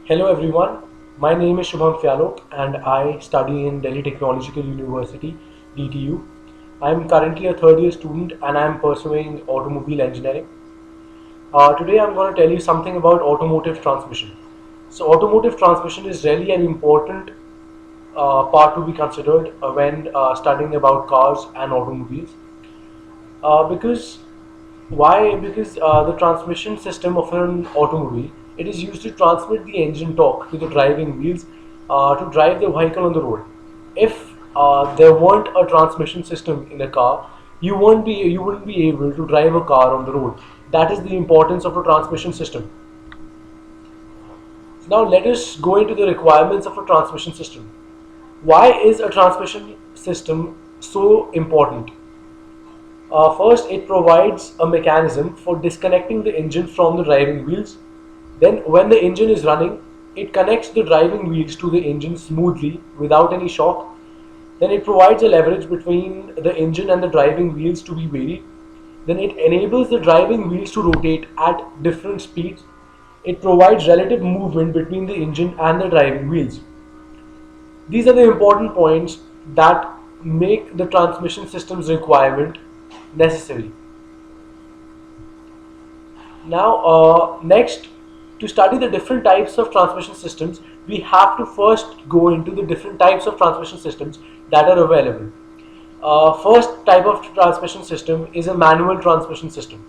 Hello everyone, my name is Shubham Fyalok and I study in Delhi Technological University, DTU. I am currently a third year student and I am pursuing automobile engineering. Today I'm going to tell you something about automotive transmission. So automotive transmission is really an important part to be considered when studying about cars and automobiles. Because why? Because the transmission system of an automobile, it is used to transmit the engine torque to the driving wheels to drive the vehicle on the road. If there weren't a transmission system in a car, you wouldn't be able to drive a car on the road. That is the importance of a transmission system. So now let us go into the requirements of a transmission system. Why is a transmission system so important? First, it provides a mechanism for disconnecting the engine from the driving wheels. Then, when the engine is running, it connects the driving wheels to the engine smoothly without any shock. Then, it provides a leverage between the engine and the driving wheels to be varied. Then, it enables the driving wheels to rotate at different speeds. It provides relative movement between the engine and the driving wheels. These are the important points that make the transmission system's requirement necessary. Now, next, to study the different types of transmission systems, we have to first go into the different types of transmission systems that are available. First type of transmission system is a manual transmission system.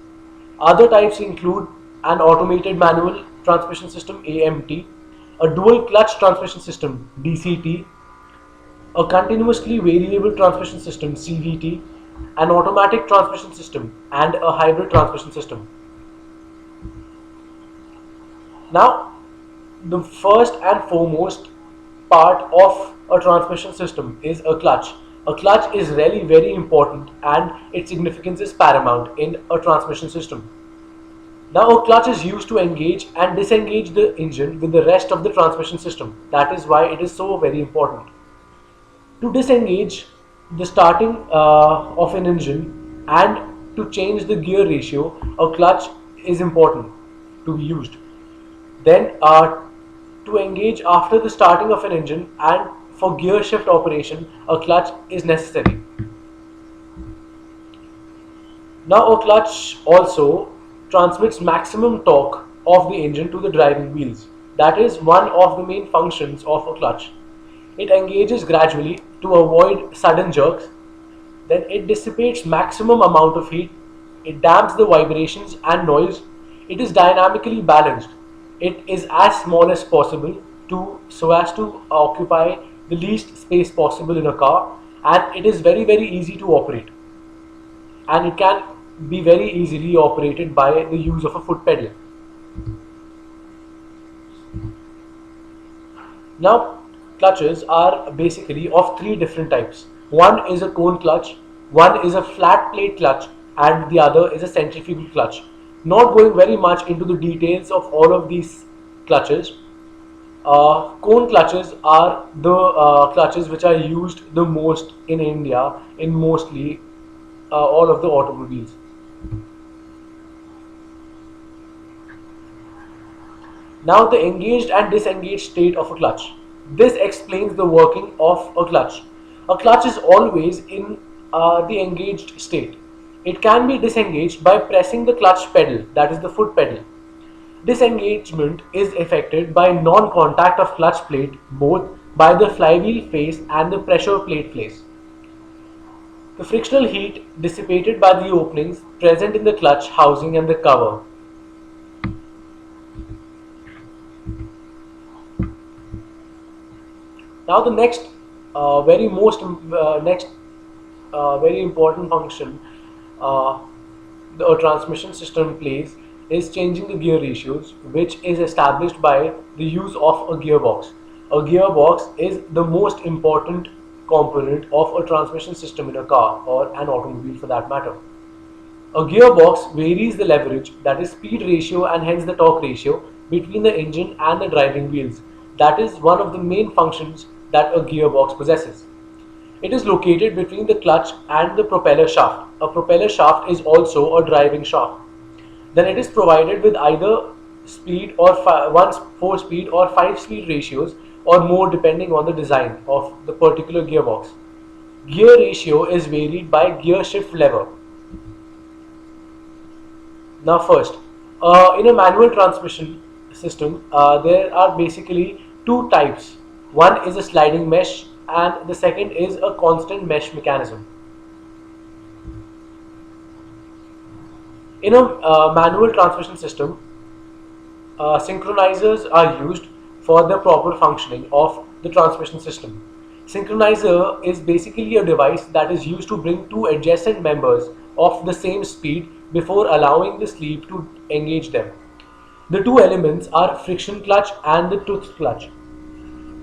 Other types include an automated manual transmission system (AMT), a dual clutch transmission system (DCT), a continuously variable transmission system (CVT), an automatic transmission system, and a hybrid transmission system. Now, the first and foremost part of a transmission system is a clutch. A clutch is really very important and its significance is paramount in a transmission system. Now, a clutch is used to engage and disengage the engine with the rest of the transmission system. That is why it is so very important. To disengage the starting of an engine and to change the gear ratio, a clutch is important to be used. Then, to engage after the starting of an engine and for gear shift operation, a clutch is necessary. Now, a clutch also transmits maximum torque of the engine to the driving wheels. That is one of the main functions of a clutch. It engages gradually to avoid sudden jerks. Then it dissipates maximum amount of heat. It damps the vibrations and noise. It is dynamically balanced. It is as small as possible so as to occupy the least space possible in a car, and it is very easy to operate, and it can be very easily operated by the use of a foot pedal. Now, clutches are basically of three different types. One is a cone clutch, one is a flat plate clutch, and the other is a centrifugal clutch. Not going very much into the details of all of these clutches. Cone clutches are the clutches which are used the most in India in mostly all of the automobiles. Now, the engaged and disengaged state of a clutch. This explains the working of a clutch. A clutch is always in the engaged state. It can be disengaged by pressing the clutch pedal, that is the foot pedal. Disengagement is effected by non-contact of clutch plate both by the flywheel face and the pressure plate face. The frictional heat dissipated by the openings present in the clutch housing and the cover. Now the next next very important function the transmission system plays is changing the gear ratios, which is established by the use of a gearbox. A gearbox is the most important component of a transmission system in a car or an automobile for that matter. A gearbox varies the leverage, that is speed ratio and hence the torque ratio, between the engine and the driving wheels. That is one of the main functions that a gearbox possesses. It is located between the clutch and the propeller shaft. A propeller shaft is also a driving shaft. Then it is provided with either speed or 4 speed or 5 speed ratios or more depending on the design of the particular gearbox. Gear ratio is varied by gear shift lever. Now first, in a manual transmission system, there are basically two types. One is a sliding mesh and the second is a constant mesh mechanism. In a manual transmission system, synchronizers are used for the proper functioning of the transmission system. Synchronizer is basically a device that is used to bring two adjacent members of the same speed before allowing the sleeve to engage them. The two elements are friction clutch and the tooth clutch.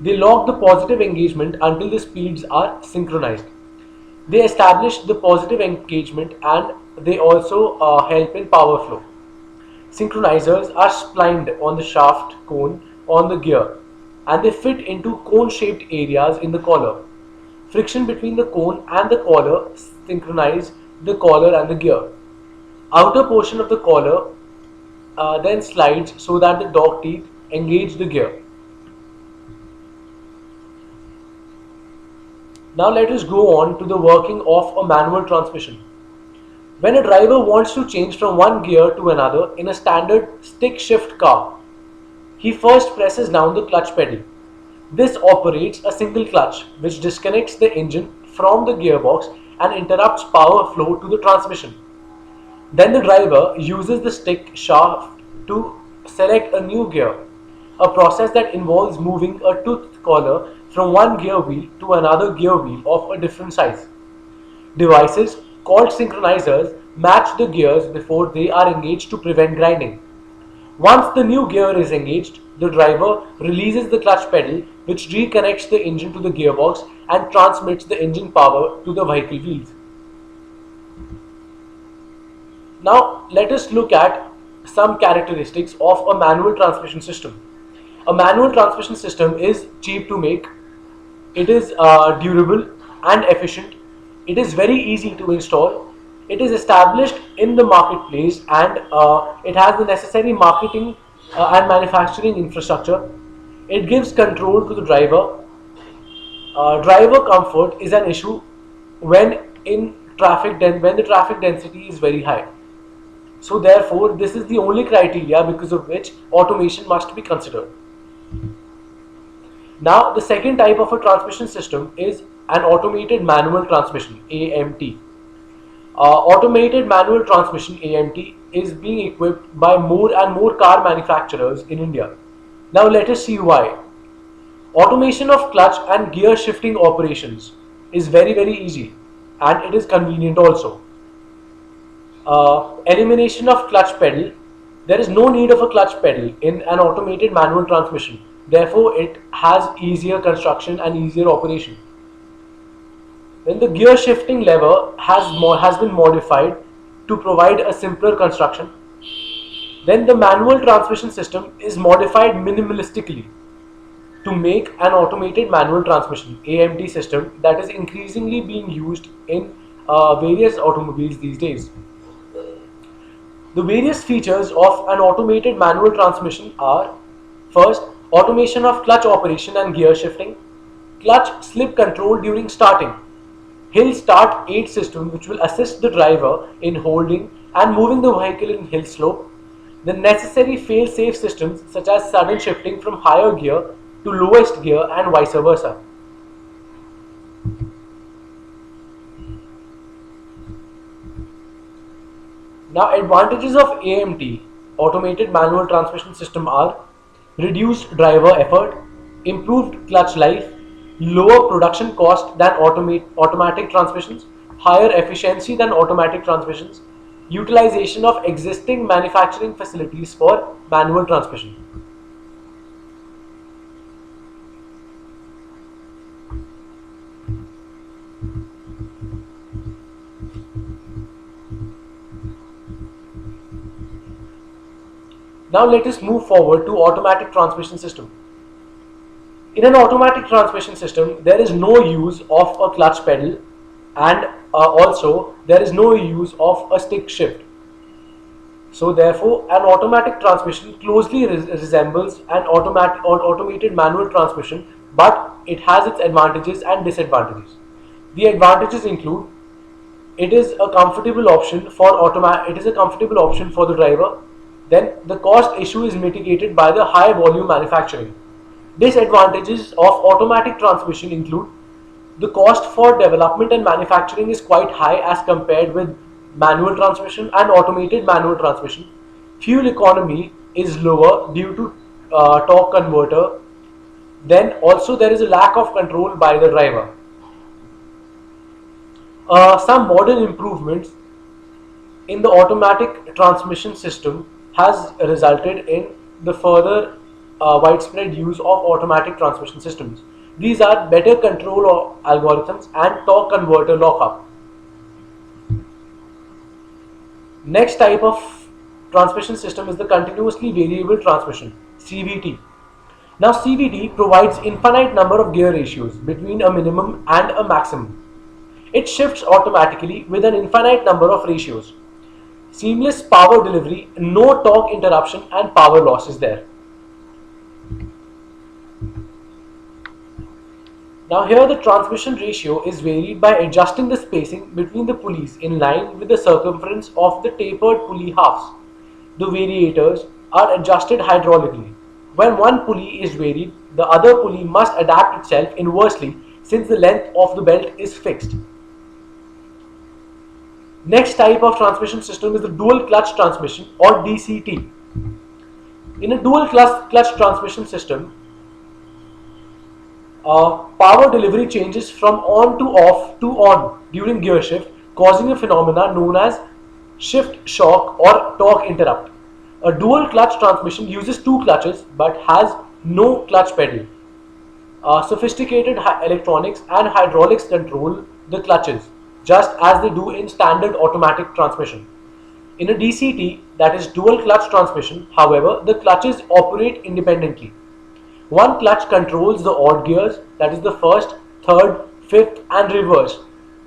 They lock the positive engagement until the speeds are synchronized. They establish the positive engagement and they also help in power flow. Synchronizers are splined on the shaft cone on the gear and they fit into cone shaped areas in the collar. Friction between the cone and the collar synchronize the collar and the gear. Outer portion of the collar then slides so that the dog teeth engage the gear. Now let us go on to the working of a manual transmission. When a driver wants to change from one gear to another in a standard stick shift car, he first presses down the clutch pedal. This operates a single clutch which disconnects the engine from the gearbox and interrupts power flow to the transmission. Then the driver uses the stick shaft to select a new gear, a process that involves moving a tooth collar from one gear wheel to another gear wheel of a different size. Devices called synchronizers match the gears before they are engaged to prevent grinding. Once the new gear is engaged, the driver releases the clutch pedal which reconnects the engine to the gearbox and transmits the engine power to the vehicle wheels. Now let us look at some characteristics of a manual transmission system. A manual transmission system is cheap to make, it is durable and efficient, it is very easy to install, it is established in the marketplace and it has the necessary marketing and manufacturing infrastructure. It gives control to the driver. Driver comfort is an issue when when the traffic density is very high. So therefore, this is the only criteria because of which automation must be considered. Now, the second type of a transmission system is an automated manual transmission (AMT). Automated manual transmission (AMT) is being equipped by more and more car manufacturers in India. Now, let us see why. Automation of clutch and gear shifting operations is very easy and it is convenient also. Elimination of clutch pedal. There is no need of a clutch pedal in an automated manual transmission. Therefore, it has easier construction and easier operation. Then the gear shifting lever has been modified to provide a simpler construction. Then the manual transmission system is modified minimalistically to make an automated manual transmission (AMT) system that is increasingly being used in various automobiles these days. The various features of an automated manual transmission are: first, automation of clutch operation and gear shifting, clutch slip control during starting, hill start aid system which will assist the driver in holding and moving the vehicle in hill slope, the necessary fail-safe systems such as sudden shifting from higher gear to lowest gear and vice versa. Now, advantages of AMT, automated manual transmission system, are reduced driver effort, improved clutch life, lower production cost than automatic transmissions, higher efficiency than automatic transmissions, utilization of existing manufacturing facilities for manual transmission. Now let us move forward to automatic transmission system. In an automatic transmission system, there is no use of a clutch pedal and also there is no use of a stick shift. So therefore, an automatic transmission closely resembles an automated manual transmission, but it has its advantages and disadvantages. The advantages include it is a comfortable option for the driver. Then the cost issue is mitigated by the high volume manufacturing. Disadvantages of automatic transmission include the cost for development and manufacturing is quite high as compared with manual transmission and automated manual transmission. Fuel economy is lower due to torque converter. Then also there is a lack of control by the driver. Some modern improvements in the automatic transmission system has resulted in the further widespread use of automatic transmission systems. These are better control of algorithms and torque converter lockup. Next type of transmission system is the continuously variable transmission, CVT. Now CVT provides infinite number of gear ratios between a minimum and a maximum. It shifts automatically with an infinite number of ratios. Seamless power delivery, no torque interruption and power loss is there. Now here the transmission ratio is varied by adjusting the spacing between the pulleys in line with the circumference of the tapered pulley halves. The variators are adjusted hydraulically. When one pulley is varied, the other pulley must adapt itself inversely since the length of the belt is fixed. Next type of transmission system is the dual clutch transmission or DCT. In a dual clutch transmission system, power delivery changes from on to off to on during gear shift, causing a phenomena known as shift shock or torque interrupt. A dual clutch transmission uses two clutches but has no clutch pedal. Sophisticated electronics and hydraulics control the clutches, just as they do in standard automatic transmission. In a DCT, that is dual clutch transmission, however, the clutches operate independently. One clutch controls the odd gears, that is the first, third, fifth and reverse,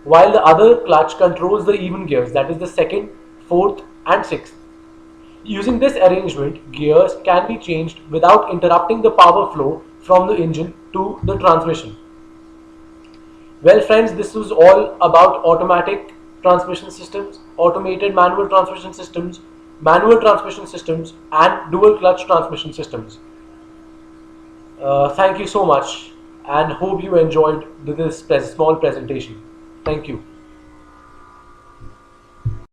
while the other clutch controls the even gears, that is the second, fourth and sixth. Using this arrangement, gears can be changed without interrupting the power flow from the engine to the transmission. Well friends, this was all about automatic transmission systems, automated manual transmission systems, manual transmission systems and dual clutch transmission systems. Thank you so much and hope you enjoyed this small presentation. Thank you.